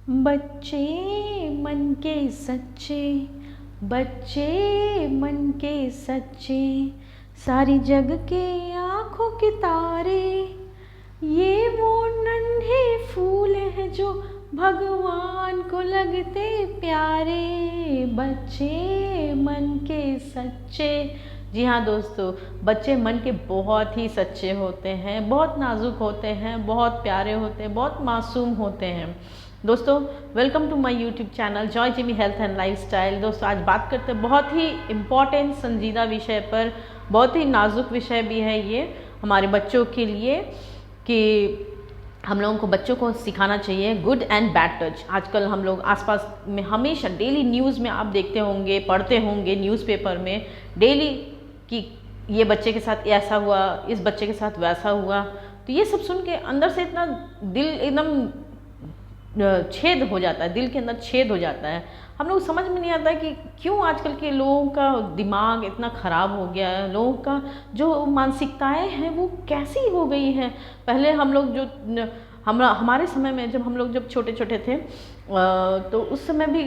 बच्चे मन के सच्चे, बच्चे मन के सच्चे, सारी जग के आँखों के तारे, ये वो नन्हे फूल हैं जो भगवान को लगते प्यारे, बच्चे मन के सच्चे। जी हाँ दोस्तों, बच्चे मन के बहुत ही सच्चे होते हैं, बहुत नाजुक होते हैं, बहुत प्यारे होते हैं, बहुत मासूम होते हैं। दोस्तों welcome to my YouTube channel Joy Jimmy health and lifestyle. दोस्तों आज बात करते हैं बहुत ही इम्पॉर्टेंट संजीदा विषय पर, बहुत ही नाजुक विषय भी है ये हमारे बच्चों के लिए कि हम लोगों को बच्चों को सिखाना चाहिए गुड एंड बैड टच। आजकल हम लोग आसपास में हमेशा डेली न्यूज़ में आप देखते होंगे, पढ़ते होंगे न्यूज़पेपर में डेली कि ये बच्चे के साथ ऐसा हुआ, इस बच्चे के साथ वैसा हुआ। तो ये सब सुन के अंदर से इतना दिल एकदम छेद हो जाता है, दिल के अंदर छेद हो जाता है। हम लोग समझ में नहीं आता है कि क्यों आजकल के लोगों का दिमाग इतना ख़राब हो गया है, लोगों का जो मानसिकताएं हैं वो कैसी हो गई हैं। पहले हम लोग जो हमारे समय में जब हम लोग जब छोटे छोटे थे तो उस समय भी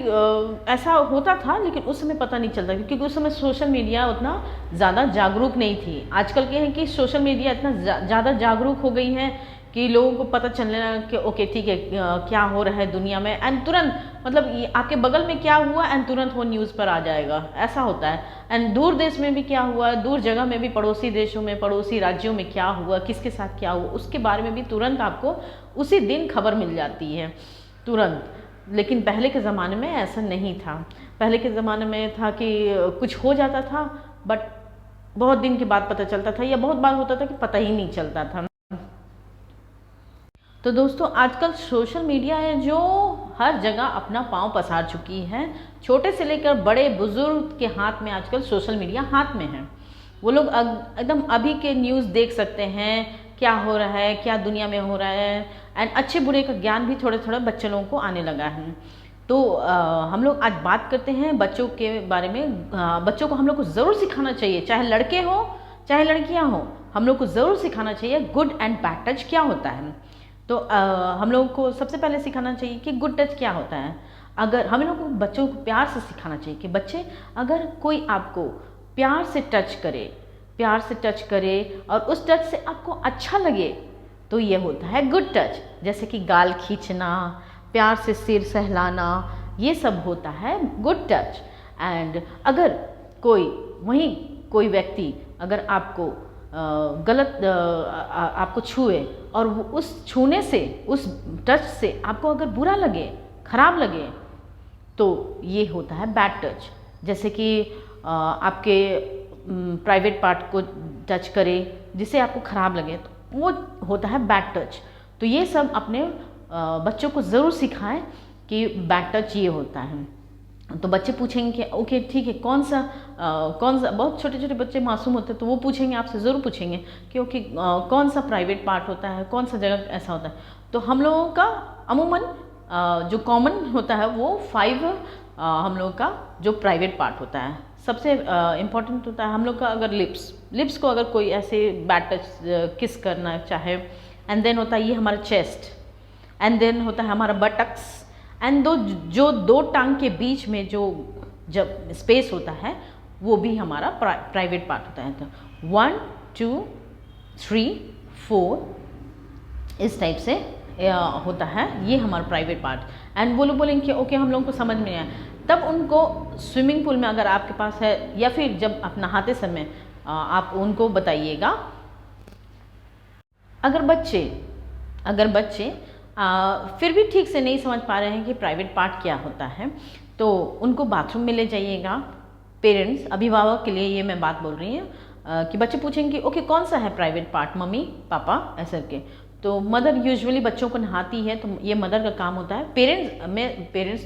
ऐसा होता था, लेकिन उस समय पता नहीं चलता क्योंकि उस समय सोशल मीडिया उतना ज़्यादा जागरूक नहीं थी। आजकल के हैं कि सोशल मीडिया इतना ज़्यादा जागरूक हो गई है कि लोगों को पता चलने लगा कि ओके ठीक है क्या हो रहा है दुनिया में, एंड तुरंत मतलब ये आपके बगल में क्या हुआ एंड तुरंत वो न्यूज़ पर आ जाएगा, ऐसा होता है। एंड दूर देश में भी क्या हुआ, दूर जगह में भी, पड़ोसी देशों में, पड़ोसी राज्यों में क्या हुआ, किसके साथ क्या हुआ, उसके बारे में भी तुरंत आपको उसी दिन खबर मिल जाती है तुरंत। लेकिन पहले के ज़माने में ऐसा नहीं था। पहले के ज़माने में था कि कुछ हो जाता था बट बहुत दिन के बाद पता चलता था, या बहुत बार होता था कि पता ही नहीं चलता था। तो दोस्तों आजकल सोशल मीडिया है जो हर जगह अपना पांव पसार चुकी है। छोटे से लेकर बड़े बुजुर्ग के हाथ में आजकल सोशल मीडिया हाथ में है। वो लोग एकदम अभी के न्यूज़ देख सकते हैं, क्या हो रहा है, क्या दुनिया में हो रहा है, एंड अच्छे बुरे का ज्ञान भी थोड़े थोड़े बच्चे लोगों को आने लगा है। तो हम लोग आज बात करते हैं बच्चों के बारे में। बच्चों को हम लोग को ज़रूर सिखाना चाहिए, चाहे लड़के हों चाहे लड़कियां हों, हम लोग को ज़रूर सिखाना चाहिए गुड एंड बैड टच क्या होता है। तो हम लोगों को सबसे पहले सिखाना चाहिए कि गुड टच क्या होता है। अगर हम लोग को बच्चों को प्यार से सिखाना चाहिए कि बच्चे अगर कोई आपको प्यार से टच करे, प्यार से टच करे और उस टच से आपको अच्छा लगे तो ये होता है गुड टच। जैसे कि गाल खींचना, प्यार से सिर सहलाना, ये सब होता है गुड टच। एंड अगर कोई व्यक्ति अगर आपको गलत आपको छुए और वो उस छूने से, उस टच से आपको अगर बुरा लगे, खराब लगे, तो ये होता है बैड टच। जैसे कि आपके प्राइवेट पार्ट को टच करे जिससे आपको खराब लगे तो वो होता है बैड टच। तो ये सब अपने बच्चों को ज़रूर सिखाएं कि बैड टच ये होता है। तो बच्चे पूछेंगे कि ओके ठीक है कौन सा बहुत छोटे छोटे बच्चे मासूम होते हैं तो वो पूछेंगे, आपसे ज़रूर पूछेंगे कि ओके कौन सा प्राइवेट पार्ट होता है, कौन सा जगह ऐसा होता है। तो हम लोगों का अमूमन जो कॉमन होता है वो 5 हम लोगों का जो प्राइवेट पार्ट होता है सबसे इम्पॉर्टेंट होता है। हम लोग का अगर लिप्स को अगर कोई ऐसे बैड टच किस करना चाहे, एंड देन होता है ये हमारा चेस्ट, एंड देन होता है हमारा बटक्स, एंड जो दो टांग के बीच में जो जब स्पेस होता है वो भी हमारा प्राइवेट पार्ट होता है। तो 1 2 3 4 इस टाइप से होता है ये हमारा प्राइवेट पार्ट। एंड वो लोग बोलेंगे कि ओके हम लोगों को समझ में आया, तब उनको स्विमिंग पूल में अगर आपके पास है या फिर जब आप नहाते समय आप उनको बताइएगा। अगर बच्चे फिर भी ठीक से नहीं समझ पा रहे हैं कि प्राइवेट पार्ट क्या होता है तो उनको बाथरूम में ले जाइएगा। पेरेंट्स, अभिभावक के लिए ये मैं बात बोल रही हूँ कि बच्चे पूछेंगे ओके कौन सा है प्राइवेट पार्ट, मम्मी पापा ऐसे के। तो मदर यूजुअली बच्चों को नहाती है तो ये मदर का काम होता है।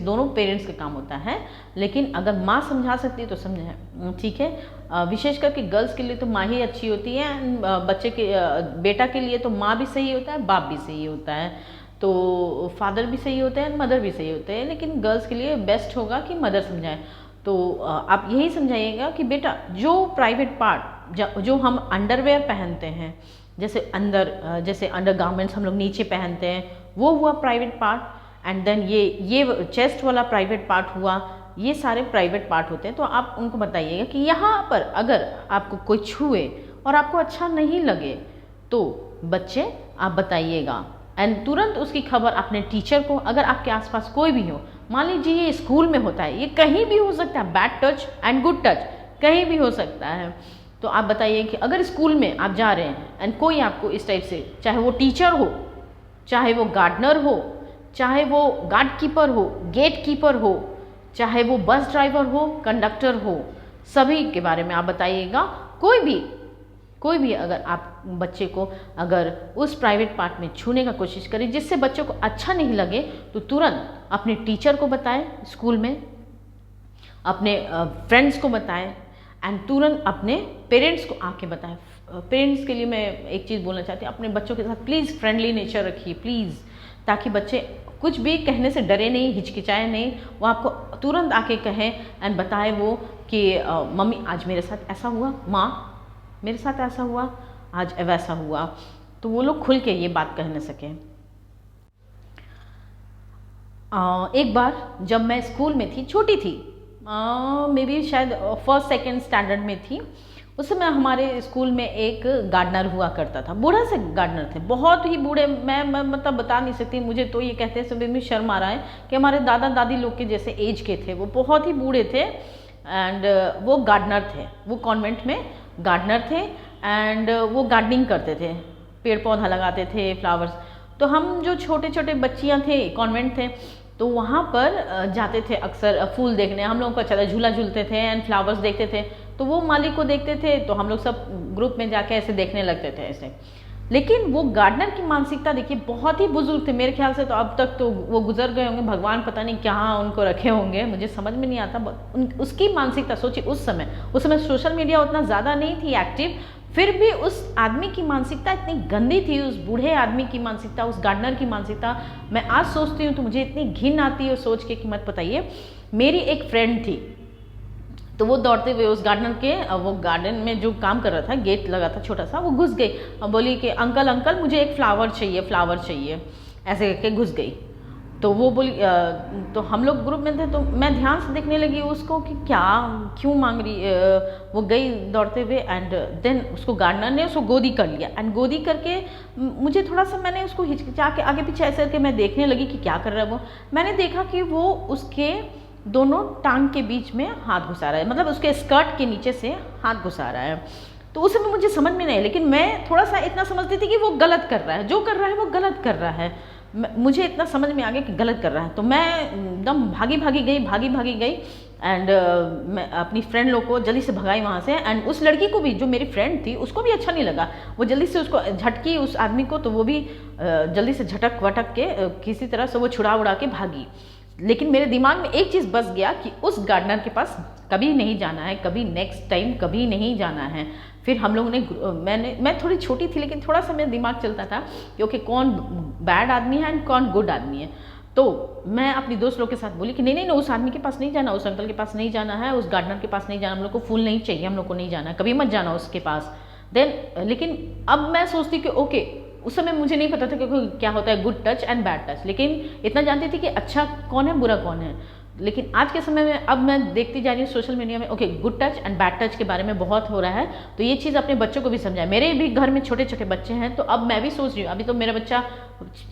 दोनों पेरेंट्स का काम होता है, लेकिन अगर माँ समझा सकती है तो समझे ठीक है। विशेष करके गर्ल्स के लिए तो माँ ही अच्छी होती है, बेटा के लिए तो माँ भी सही होता है, बाप भी सही होता है, तो फादर भी सही होते हैं, मदर भी सही होते हैं, लेकिन गर्ल्स के लिए बेस्ट होगा कि मदर समझाए। तो आप यही समझाइएगा कि बेटा जो प्राइवेट पार्ट जो हम अंडरवेयर पहनते हैं, जैसे अंडर गारमेंट्स हम लोग नीचे पहनते हैं, वो हुआ प्राइवेट पार्ट। एंड देन ये चेस्ट वाला प्राइवेट पार्ट हुआ, ये सारे प्राइवेट पार्ट होते हैं। तो आप उनको बताइएगा कि यहाँ पर अगर आपको कोई छुए और आपको अच्छा नहीं लगे तो बच्चे आप बताइएगा, एंड तुरंत उसकी खबर अपने टीचर को, अगर आपके आसपास कोई भी हो, मान लीजिए ये स्कूल में होता है, ये कहीं भी हो सकता है, bad touch and good touch कहीं भी हो सकता है, तो आप बताइए कि अगर स्कूल में आप जा रहे हैं एंड कोई आपको इस टाइप से, चाहे वो टीचर हो, चाहे वो गार्डनर हो, चाहे वो गार्ड कीपर हो, गेट कीपर हो, चाहे वो बस ड्राइवर हो, कंडक्टर हो, सभी के बारे में आप बताइएगा। कोई भी अगर आप बच्चे को अगर उस प्राइवेट पार्ट में छूने का कोशिश करें जिससे बच्चों को अच्छा नहीं लगे, तो तुरंत अपने टीचर को बताएं, स्कूल में अपने फ्रेंड्स को बताएं, एंड तुरंत अपने पेरेंट्स को आके बताएं। पेरेंट्स के लिए मैं एक चीज़ बोलना चाहती हूँ, अपने बच्चों के साथ प्लीज़ फ्रेंडली नेचर रखिए प्लीज़, ताकि बच्चे कुछ भी कहने से डरे नहीं, हिचकिचाए नहीं, वो आपको तुरंत आके कहें एंड बताए वो कि मम्मी आज मेरे साथ ऐसा हुआ, माँ मेरे साथ ऐसा हुआ, आज वैसा हुआ, तो वो लोग खुल के ये बात कह न सकें। एक बार जब मैं स्कूल में थी, छोटी थी, मे बी शायद फर्स्ट सेकंड स्टैंडर्ड में थी, उस समय हमारे स्कूल में एक गार्डनर हुआ करता था, बूढ़ा से गार्डनर थे, बहुत ही बूढ़े, मैं मतलब बता नहीं सकती, मुझे तो ये कहते हैं सभी में शर्म आ रहा है कि हमारे दादा दादी लोग के जैसे एज के थे, वो बहुत ही बूढ़े थे, एंड वो गार्डनर थे, वो कॉन्वेंट में गार्डनर थे, एंड वो गार्डनिंग करते थे, पेड़ पौधा लगाते थे, फ्लावर्स। तो हम जो छोटे छोटे बच्चियां थे, कॉन्वेंट थे, तो वहाँ पर जाते थे अक्सर फूल देखने, हम लोगों को अच्छा झूला झूलते थे एंड फ्लावर्स देखते थे, तो वो मालिक को देखते थे, तो हम लोग सब ग्रुप में जाके ऐसे देखने लगते थे ऐसे। लेकिन वो गार्डनर की मानसिकता देखिए, बहुत ही बुजुर्ग थे, मेरे ख्याल से तो अब तक तो वो गुजर गए होंगे, भगवान पता नहीं कहाँ उनको रखे होंगे, मुझे समझ में नहीं आता। उसकी मानसिकता सोचिए, उस समय सोशल मीडिया उतना ज़्यादा नहीं थी एक्टिव, फिर भी उस आदमी की मानसिकता इतनी गंदी थी, उस बूढ़े आदमी की मानसिकता, उस गार्डनर की मानसिकता। मैं आज सोचती हूँ तो मुझे इतनी घिन आती है सोच के कि मत बताइए। मेरी एक फ्रेंड थी, तो वो दौड़ते हुए उस गार्डनर के, वो गार्डन में जो काम कर रहा था, गेट लगा था छोटा सा, वो घुस गई और बोली कि अंकल अंकल मुझे एक फ्लावर चाहिए, ऐसे करके घुस गई। तो वो बोली, तो हम लोग ग्रुप में थे, तो मैं ध्यान से देखने लगी उसको कि क्यों मांग रही। वो गई दौड़ते हुए, एंड देन उसको गार्डनर ने उसको गोदी कर लिया, एंड गोदी करके मुझे थोड़ा सा, मैंने उसको हिचकिचा के आगे पीछे ऐसे करके मैं देखने लगी कि क्या कर रहा है वो। मैंने देखा कि वो उसके दोनों टांग के बीच में हाथ घुसा रहा है, मतलब उसके स्कर्ट के नीचे से हाथ घुसा रहा है। तो उस समय मुझे समझ में नहीं, लेकिन मैं थोड़ा सा इतना समझती थी कि वो गलत कर रहा है, जो कर रहा है वो गलत कर रहा है, मुझे इतना समझ में आ गया कि गलत कर रहा है। तो मैं एकदम भागी भागी गई एंड मैं अपनी फ्रेंड लोग को जल्दी से भगाई वहाँ से, एंड उस लड़की को भी, जो मेरी फ्रेंड थी, उसको भी अच्छा नहीं लगा, वो जल्दी से उसको झटकी उस आदमी को, तो वो भी जल्दी से झटक वटक के किसी तरह से वो छुड़ा उड़ा के भागी। लेकिन मेरे दिमाग में एक चीज़ बस गया कि उस गार्डनर के पास कभी नहीं जाना है, कभी नेक्स्ट टाइम कभी नहीं जाना है। फिर हम लोगों ने, मैं थोड़ी छोटी थी, लेकिन थोड़ा सा मेरा दिमाग चलता था क्योंकि कौन बैड आदमी है एंड कौन गुड आदमी है। तो मैं अपनी दोस्त लोग के साथ बोली कि नहीं, उस आदमी के पास नहीं जाना, उस अंकल के पास नहीं जाना है, उस गार्डनर के पास नहीं जाना, हम लोग को फूल नहीं चाहिए, हम लोग को नहीं जाना है, कभी मत जाना उसके पास। देन लेकिन अब मैं सोचती कि ओके, उस समय मुझे नहीं पता था कि क्या होता है good touch and bad touch, लेकिन इतना जानती थी कि अच्छा कौन है, बुरा कौन है। लेकिन आज के समय में अब मैं देखती जा रही हूँ सोशल मीडिया में, okay good touch and bad touch के बारे में बहुत हो रहा है, तो ये चीज़ अपने बच्चों को भी समझाए। मेरे भी घर में छोटे छोटे बच्चे हैं, तो अब मैं भी सोच रही हूँ, अभी तो मेरा बच्चा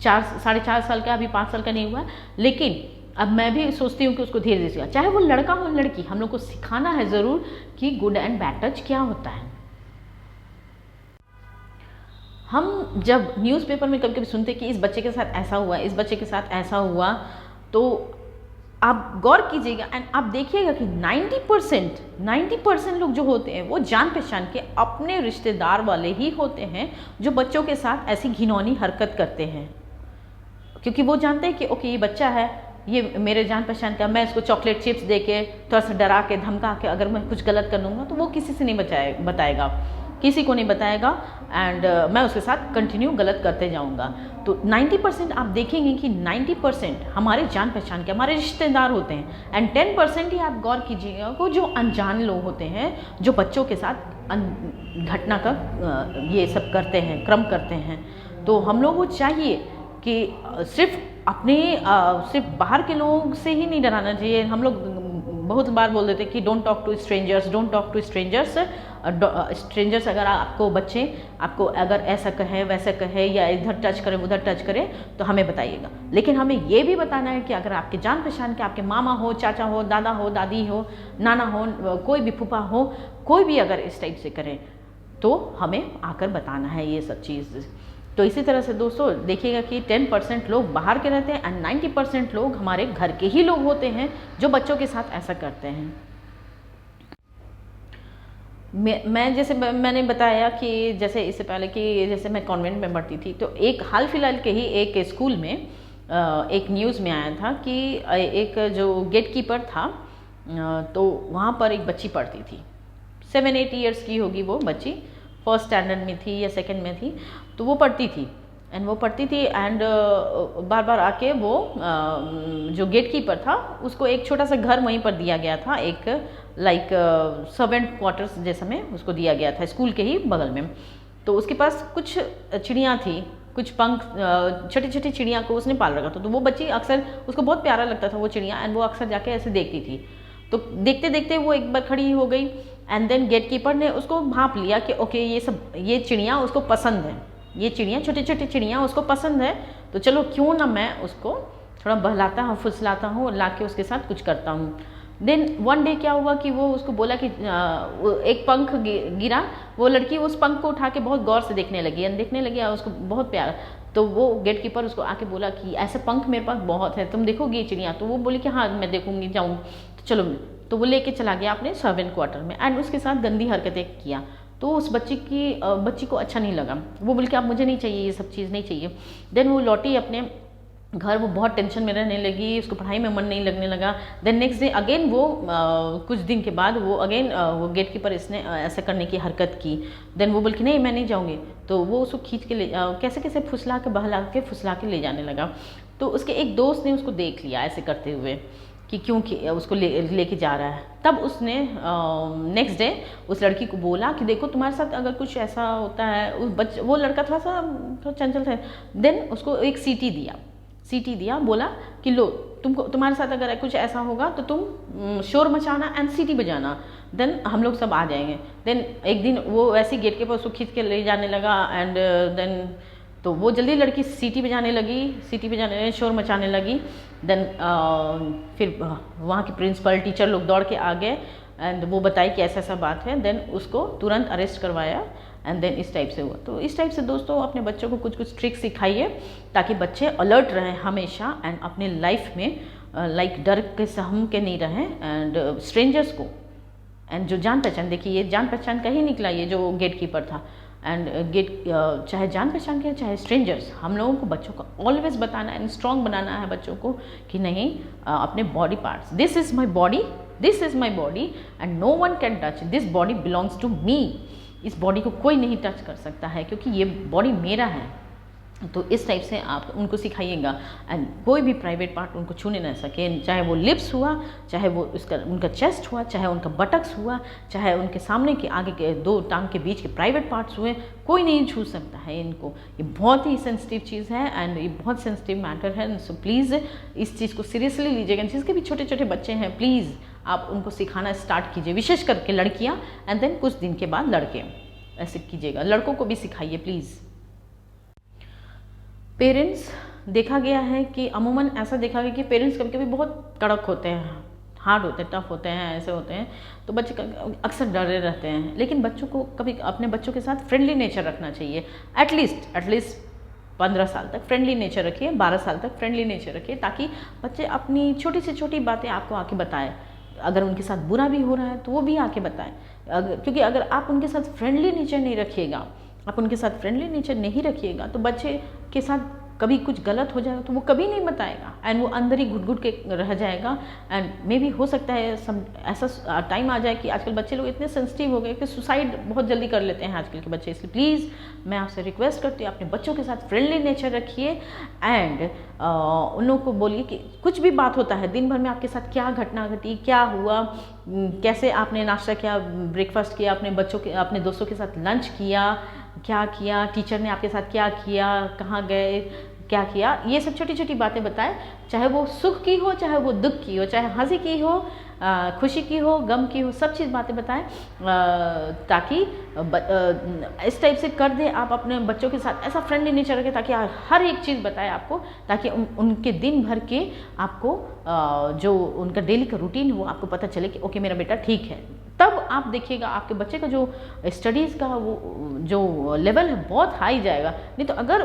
4-4.5 साल का, अभी 5 साल का नहीं हुआ, लेकिन अब मैं भी सोचती हूँ कि उसको धीरे धीरे, चाहे वो लड़का हो लड़की, हम लोग को सिखाना है ज़रूर कि गुड एंड बैड टच क्या होता है। हम जब न्यूज़पेपर में कभी कभी सुनते कि इस बच्चे के साथ ऐसा हुआ, इस बच्चे के साथ ऐसा हुआ, तो आप गौर कीजिएगा एंड आप देखिएगा कि 90% लोग जो होते हैं वो जान पहचान के अपने रिश्तेदार वाले ही होते हैं जो बच्चों के साथ ऐसी घिनौनी हरकत करते हैं, क्योंकि वो जानते हैं कि ओके ये बच्चा है, ये मेरे जान पहचान का, मैं इसको चॉकलेट चिप्स दे के थोड़ा सा डरा के धमका के अगर मैं कुछ गलत कर लूँगा तो वो किसी से नहीं बताएगा, किसी को नहीं बताएगा, एंड मैं उसके साथ कंटिन्यू गलत करते जाऊंगा। तो 90% आप देखेंगे कि 90% हमारे जान पहचान के, हमारे रिश्तेदार होते हैं, एंड 10% ही आप गौर कीजिएगा वो जो अनजान लोग होते हैं जो बच्चों के साथ घटना का ये सब करते हैं, क्रम करते हैं। तो हम लोग को चाहिए कि सिर्फ बाहर के लोग से ही नहीं डराना चाहिए। हम लोग बहुत बार बोल देते हैं कि don't talk to strangers, don't talk to strangers. Strangers अगर आपको बच्चे आपको अगर ऐसा कहे वैसा कहे या इधर टच करे उधर टच करे तो हमें बताइएगा। लेकिन हमें ये भी बताना है कि अगर आपके जान पहचान के आपके मामा हो, चाचा हो, दादा हो, दादी हो, नाना हो, कोई भी फूफा हो, कोई भी अगर इस टाइप से करे तो हमें आकर बताना है ये सब चीज़। तो इसी तरह से दोस्तों देखिएगा कि 10% लोग बाहर के रहते हैं एंड 90% लोग हमारे घर के ही लोग होते हैं जो बच्चों के साथ ऐसा करते हैं। मैं जैसे मैंने बताया कि जैसे इससे पहले कि जैसे मैं कॉन्वेंट में पढ़ती थी, तो एक हाल फिलहाल के ही एक स्कूल में एक न्यूज़ में आया था कि एक जो गेट कीपर था तो वहाँ पर एक बच्ची पढ़ती थी, 7-8 ईयर्स की होगी वो बच्ची, फर्स्ट स्टैंडर्ड में थी या सेकंड में थी। तो वो पढ़ती थी एंड बार बार आके वो जो गेट कीपर था उसको एक छोटा सा घर वहीं पर दिया गया था, एक लाइक सर्वेंट क्वार्टर्स जैसा में उसको दिया गया था स्कूल के ही बगल में। तो उसके पास कुछ चिड़ियाँ थी, कुछ पंख, छोटी छोटी चिड़िया को उसने पाल रखा था। तो वो बच्ची अक्सर, उसको बहुत प्यारा लगता था वो चिड़िया, एंड वो अक्सर जाके ऐसे देखती थी। तो देखते देखते वो एक बार खड़ी हो गई एंड देन गेट कीपर ने उसको भांप लिया कि ओके ये चिड़िया उसको पसंद है, ये चिड़िया छोटी छोटी चिड़िया उसको पसंद है, तो चलो क्यों ना मैं उसको थोड़ा बहलाता हूँ, फुसलाता हूँ, ला के उसके साथ कुछ करता हूँ। देन वन डे क्या हुआ कि वो उसको बोला कि एक पंख गिरा, वो लड़की उस पंख को उठा के बहुत गौर से देखने लगी उसको बहुत प्यारा। तो वो गेट कीपर उसको आके बोला कि ऐसे पंख मेरे पास बहुत है, तुम देखोगी ये चिड़िया? तो वो बोली कि हाँ मैं देखूंगी, जाऊँ। तो चलो, तो वो लेके चला गया अपने सर्वेंट क्वार्टर में एंड उसके साथ गंदी हरकतें किया। तो उस बच्ची को अच्छा नहीं लगा। वो बोल के अब मुझे नहीं चाहिए, ये सब चीज़ नहीं चाहिए। देन वो लौटी अपने घर, वो बहुत टेंशन में रहने लगी, उसको पढ़ाई में मन नहीं लगने लगा। देन नेक्स्ट डे अगेन वो कुछ दिन के बाद वो अगेन वो गेट कीपर इसने ऐसा करने की हरकत की। देन वो बोल कि नहीं मैं नहीं जाऊँगी। तो वो उसको खींच के कैसे कैसे फुसला के ले जाने लगा। तो उसके एक दोस्त ने उसको देख लिया ऐसे करते हुए कि क्यों उसको लेके जा रहा है। तब उसने नेक्स्ट डे उस लड़की को बोला कि देखो तुम्हारे साथ अगर कुछ ऐसा होता है, वो लड़का थोड़ा चंचल था। देन उसको एक सीटी दिया, बोला कि लो तुम्हारे साथ अगर कुछ ऐसा होगा तो तुम शोर मचाना एंड सीटी बजाना, देन हम लोग सब आ जाएंगे। देन एक दिन वो वैसे ही गेट के पास उसको खींच के ले जाने लगा एंड देन तो वो जल्दी लड़की सीटी बजाने लगी, शोर मचाने लगी। देन फिर वहाँ के प्रिंसिपल टीचर लोग दौड़ के आ गए एंड वो बताए कि ऐसा बात है। देन उसको तुरंत अरेस्ट करवाया एंड देन इस टाइप से हुआ। तो इस टाइप से दोस्तों अपने बच्चों को कुछ ट्रिक सिखाइए ताकि बच्चे अलर्ट रहें हमेशा एंड अपने लाइफ में लाइक डर के सहम के नहीं रहें एंड स्ट्रेंजर्स को एंड जो जान पहचान, देखिए ये जान पहचान का ही निकला ये जो गेट कीपर था एंड चाहे जान पहचान के चाहे स्ट्रेंजर्स, हम लोगों को बच्चों को ऑलवेज बताना एंड स्ट्रॉन्ग बनाना है बच्चों को कि नहीं अपने body parts, this is my body and no one can touch this body belongs to me. इस बॉडी को कोई नहीं टच कर सकता है क्योंकि ये बॉडी मेरा है। तो इस टाइप से आप उनको सिखाइएगा एंड कोई भी प्राइवेट पार्ट उनको छूने ना सके, चाहे वो लिप्स हुआ, चाहे वो उनका चेस्ट हुआ, चाहे उनका बटक्स हुआ, चाहे उनके सामने के आगे के दो टांग के बीच के प्राइवेट पार्ट्स हुए, कोई नहीं छू सकता है इनको। ये बहुत ही सेंसिटिव चीज़ है एंड ये बहुत सेंसिटिव मैटर है। सो प्लीज़ इस चीज़ को सीरियसली लीजिएगा। जिसके भी छोटे छोटे बच्चे हैं प्लीज़ आप उनको सिखाना स्टार्ट कीजिए, विशेष करके लड़कियाँ एंड देन कुछ दिन के बाद लड़के, ऐसे कीजिएगा। लड़कों को भी सिखाइए प्लीज़। पेरेंट्स, देखा गया है कि अमूमन ऐसा देखा गया कि पेरेंट्स कभी कभी बहुत कड़क होते हैं, हार्ड होते हैं, टफ होते हैं, ऐसे होते हैं, तो बच्चे अक्सर डरे रहते हैं। लेकिन बच्चों को कभी अपने बच्चों के साथ फ्रेंडली नेचर रखना चाहिए। एटलीस्ट 15 साल तक फ्रेंडली नेचर रखिए, 12 साल तक फ्रेंडली नेचर रखिए ताकि बच्चे अपनी छोटी से छोटी बातें आपको आके बताएं। अगर उनके साथ बुरा भी हो रहा है तो वो भी आके बताएं। क्योंकि अगर आप उनके साथ फ्रेंडली नेचर नहीं रखिएगा तो बच्चे के साथ कभी कुछ गलत हो जाएगा तो वो कभी नहीं बताएगा एंड वो अंदर ही घुट के रह जाएगा। एंड मे भी हो सकता है ऐसा टाइम आ जाए कि आजकल बच्चे लोग इतने सेंसिटिव हो गए कि सुसाइड बहुत जल्दी कर लेते हैं आजकल के बच्चे। इसलिए प्लीज़ मैं आपसे रिक्वेस्ट करती हूँ अपने बच्चों के साथ फ्रेंडली नेचर रखिए एंड उन लोगों को बोलिए कि कुछ भी बात होता है दिन भर में आपके साथ क्या घटना घटी, क्या हुआ, कैसे आपने नाश्ता किया, ब्रेकफास्ट किया, अपने दोस्तों के साथ लंच किया, क्या किया, टीचर ने आपके साथ क्या किया, कहाँ गए, क्या किया, ये सब छोटी छोटी बातें बताएं, चाहे वो सुख की हो, चाहे वो दुख की हो, चाहे हंसी की हो, खुशी की हो, गम की हो, सब चीज़ बातें बताएं, ताकि इस टाइप से कर दें आप अपने बच्चों के साथ, ऐसा फ्रेंडली नेचर रखें ताकि हर एक चीज़ बताएं आपको, ताकि उनके दिन भर के आपको जो उनका डेली का रूटीन है वो आपको पता चले कि ओके मेरा बेटा ठीक है। तब आप देखिएगा आपके बच्चे का जो स्टडीज़ का वो जो लेवल है बहुत हाई जाएगा। नहीं तो अगर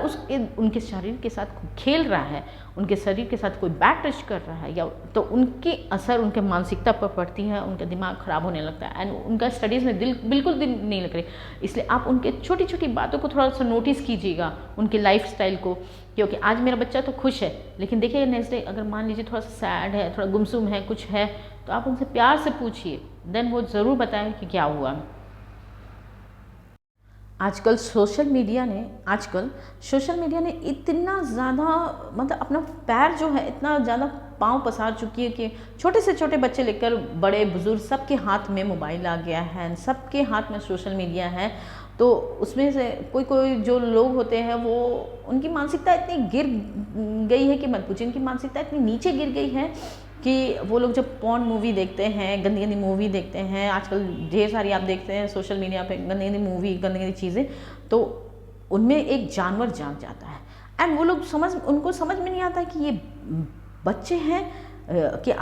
उनके शरीर के साथ खेल रहा है, उनके शरीर के साथ कोई बैड टच कर रहा है, या तो उनकी असर उनके मानसिकता पर पड़ती है, उनका दिमाग खराब होने लगता है एंड उनका स्टडीज़ में बिल्कुल दिल नहीं लग रही। इसलिए आप उनके छोटी छोटी बातों को थोड़ा सा नोटिस कीजिएगा, उनके लाइफ स्टाइल को, क्योंकि आज मेरा बच्चा तो खुश है, लेकिन देखिए नेक्स्ट डे अगर मान लीजिए थोड़ा सा सैड है, थोड़ा गुमसुम है, कुछ है, तो आप उनसे प्यार से पूछिए, देन वो ज़रूर बताएं कि क्या हुआ। आजकल सोशल मीडिया ने इतना ज़्यादा मतलब अपना पैर जो है इतना ज़्यादा पाँव पसार चुकी है कि छोटे से छोटे बच्चे लेकर बड़े बुजुर्ग सबके हाथ में मोबाइल आ गया है, सबके हाथ में सोशल मीडिया है। तो उसमें से कोई जो लोग होते हैं वो उनकी मानसिकता इतनी गिर गई है कि मत पूछिए, उनकी मानसिकता इतनी नीचे गिर गई है कि वो लोग जब पॉर्न मूवी देखते हैं, गंदी गंदी मूवी देखते हैं, आजकल ढेर सारी आप देखते हैं सोशल मीडिया पे गंदी गंदी मूवी, गंदी गंदी चीज़ें, तो उनमें एक जानवर जाग जाता है एंड वो लोग उनको समझ में नहीं आता कि ये बच्चे हैं कि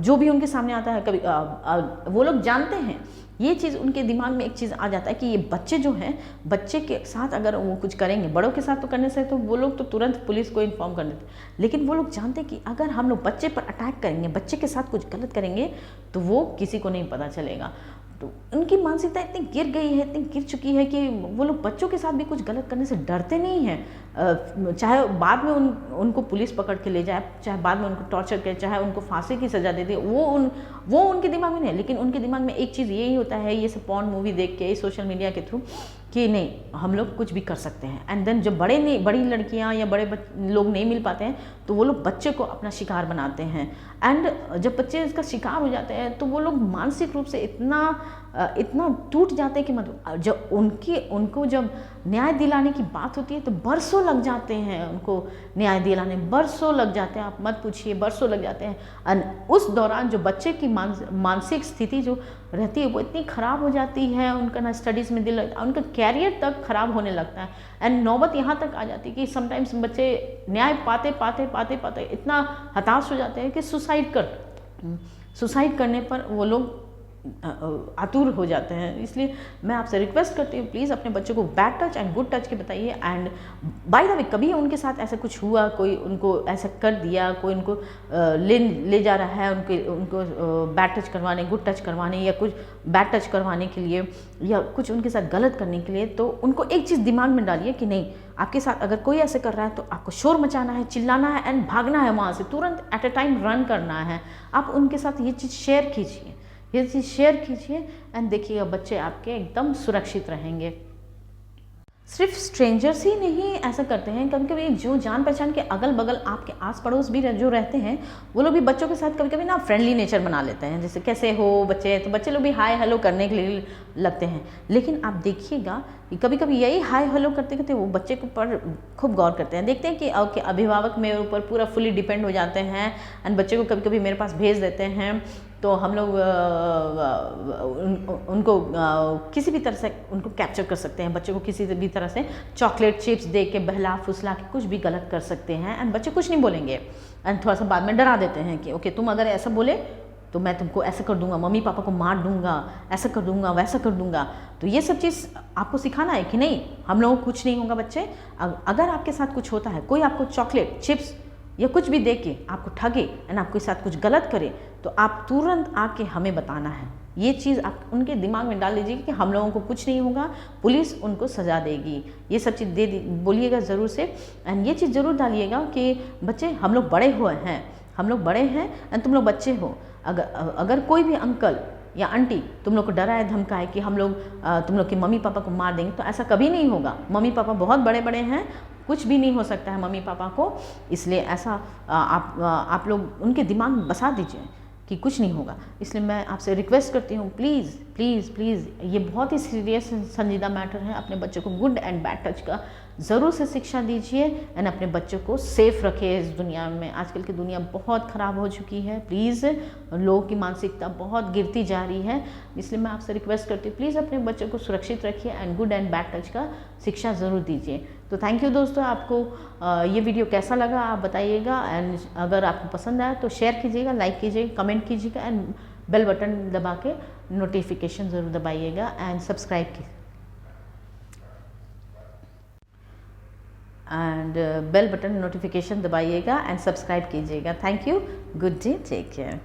जो भी उनके सामने आता है कभी वो लोग जानते हैं, ये चीज़ उनके दिमाग में एक चीज़ आ जाता है कि ये बच्चे जो हैं, बच्चे के साथ अगर वो कुछ करेंगे, बड़ों के साथ तो करने से तो वो लोग तो तुरंत पुलिस को इन्फॉर्म कर देते, लेकिन वो लोग जानते हैं कि अगर हम लोग बच्चे पर अटैक करेंगे, बच्चे के साथ कुछ गलत करेंगे तो वो किसी को नहीं पता चलेगा। तो उनकी मानसिकता इतनी गिर गई है, इतनी गिर चुकी है कि वो लोग बच्चों के साथ भी कुछ गलत करने से डरते नहीं हैं। चाहे बाद में उनको पुलिस पकड़ के ले जाए, चाहे बाद में उनको टॉर्चर करे, चाहे उनको फांसी की सज़ा दे दे, वो उनके दिमाग में नहीं है, लेकिन उनके दिमाग में एक चीज़ यही होता है, ये सब पॉर्न मूवी देख के, सोशल मीडिया के थ्रू, कि नहीं हम लोग कुछ भी कर सकते हैं। एंड देन जब बड़ी लड़कियां या बड़े लोग नहीं मिल पाते हैं तो वो लोग बच्चे को अपना शिकार बनाते हैं एंड जब बच्चे इसका शिकार हो जाते हैं तो वो लोग मानसिक रूप से इतना टूट जाते हैं कि मतलब जब उनको जब न्याय दिलाने की बात होती है तो बरसों लग जाते हैं, उनको न्याय दिलाने बरसों लग जाते हैं, आप मत पूछिए, बरसों लग जाते हैं। एंड उस दौरान जो बच्चे की मानसिक स्थिति जो रहती है वो इतनी ख़राब हो जाती है, उनका ना स्टडीज़ में दिल लगता है, उनका कैरियर तक ख़राब होने लगता है एंड नौबत यहाँ तक आ जाती है कि समटाइम्स बच्चे न्याय पाते इतना हताश हो जाते हैं कि सुसाइड करने पर वो लोग आतुर हो जाते हैं। इसलिए मैं आपसे रिक्वेस्ट करती हूँ, प्लीज़ अपने बच्चों को bad touch and good touch के बताइए। एंड बाय द वे कभी उनके साथ ऐसा कुछ हुआ, कोई उनको ऐसा कर दिया, कोई उनको ले जा रहा है उनको बैड टच करवाने, गुड टच करवाने, या कुछ बैड टच करवाने के लिए या कुछ उनके साथ गलत करने के लिए, तो उनको एक चीज़ दिमाग में डालिए कि नहीं, आपके साथ अगर कोई ऐसे कर रहा है तो आपको शोर मचाना है, चिल्लाना है एंड भागना है वहाँ से, तुरंत एट अ टाइम रन करना है। आप उनके साथ ये चीज़ शेयर कीजिए एंड देखिएगा बच्चे आपके एकदम सुरक्षित रहेंगे। सिर्फ स्ट्रेंजर्स ही नहीं ऐसा करते हैं, कभी कभी जो जान पहचान के अगल बगल आपके आस पड़ोस भी जो रहते हैं वो लोग भी बच्चों के साथ कभी कभी ना फ्रेंडली नेचर बना लेते हैं, जैसे कैसे हो बच्चे, तो बच्चे लोग भी हाय हेलो करने के लिए लगते हैं। लेकिन आप देखिएगा कि कभी कभी यही हाय हेलो करते करते वो बच्चे के पर खूब गौर करते हैं, देखते हैं कि ओके अभिभावक मेरे ऊपर पूरा फुली डिपेंड हो जाते हैं एंड बच्चे को कभी कभी मेरे पास भेज देते हैं, तो हम लोग उनको किसी भी तरह से उनको कैप्चर कर सकते हैं, बच्चे को किसी भी तरह से चॉकलेट चिप्स दे के बहला फुसला के कुछ भी गलत कर सकते हैं एंड बच्चे कुछ नहीं बोलेंगे एंड थोड़ा सा बाद में डरा देते हैं कि ओके तुम अगर ऐसा बोले तो मैं तुमको ऐसा कर दूंगा, मम्मी पापा को मार दूंगा, ऐसा कर दूंगा, वैसा कर दूंगा। तो ये सब चीज़ आपको सिखाना है कि नहीं हम लोगों को कुछ नहीं होगा। बच्चे अगर आपके साथ कुछ होता है, कोई आपको चॉकलेट चिप्स या कुछ भी दे के आपको ठगे एंड आपके साथ कुछ गलत करे, तो आप तुरंत आके हमें बताना है। ये चीज़ आप उनके दिमाग में डाल दीजिए कि हम लोगों को कुछ नहीं होगा, पुलिस उनको सज़ा देगी। ये सब चीज़ बोलिएगा ज़रूर से एंड ये चीज़ ज़रूर डालिएगा कि बच्चे हम लोग बड़े हैं एंड तुम लोग बच्चे हो। अगर कोई भी अंकल या आंटी तुम लोग को डराए धमकाए कि हम लोग तुम लोग के मम्मी पापा को मार देंगे, तो ऐसा कभी नहीं होगा। मम्मी पापा बहुत बड़े बड़े हैं, कुछ भी नहीं हो सकता है मम्मी पापा को, इसलिए ऐसा आप लोग उनके दिमाग में बसा दीजिए कि कुछ नहीं होगा। इसलिए मैं आपसे रिक्वेस्ट करती हूँ, प्लीज़ ये बहुत ही सीरियस संजीदा मैटर है, अपने बच्चों को गुड एंड बैड टच का ज़रूर से शिक्षा दीजिए एंड अपने बच्चों को सेफ रखिए। इस दुनिया में, आजकल की दुनिया बहुत ख़राब हो चुकी है। प्लीज़, लोगों की मानसिकता बहुत गिरती जा रही है, इसलिए मैं आपसे रिक्वेस्ट करती हूँ प्लीज़ अपने बच्चों को सुरक्षित रखिए and good and bad touch का शिक्षा ज़रूर दीजिए। तो थैंक यू दोस्तों, आपको ये वीडियो कैसा लगा आप बताइएगा एंड अगर आपको पसंद आया तो शेयर कीजिएगा, लाइक कीजिएगा, कमेंट कीजिएगा एंड बेल बटन दबा के नोटिफिकेशन ज़रूर दबाइएगा एंड सब्सक्राइब कीजिए एंड बेल बटन नोटिफिकेशन दबाइएगा एंड सब्सक्राइब कीजिएगा। Thank you, good day, take care.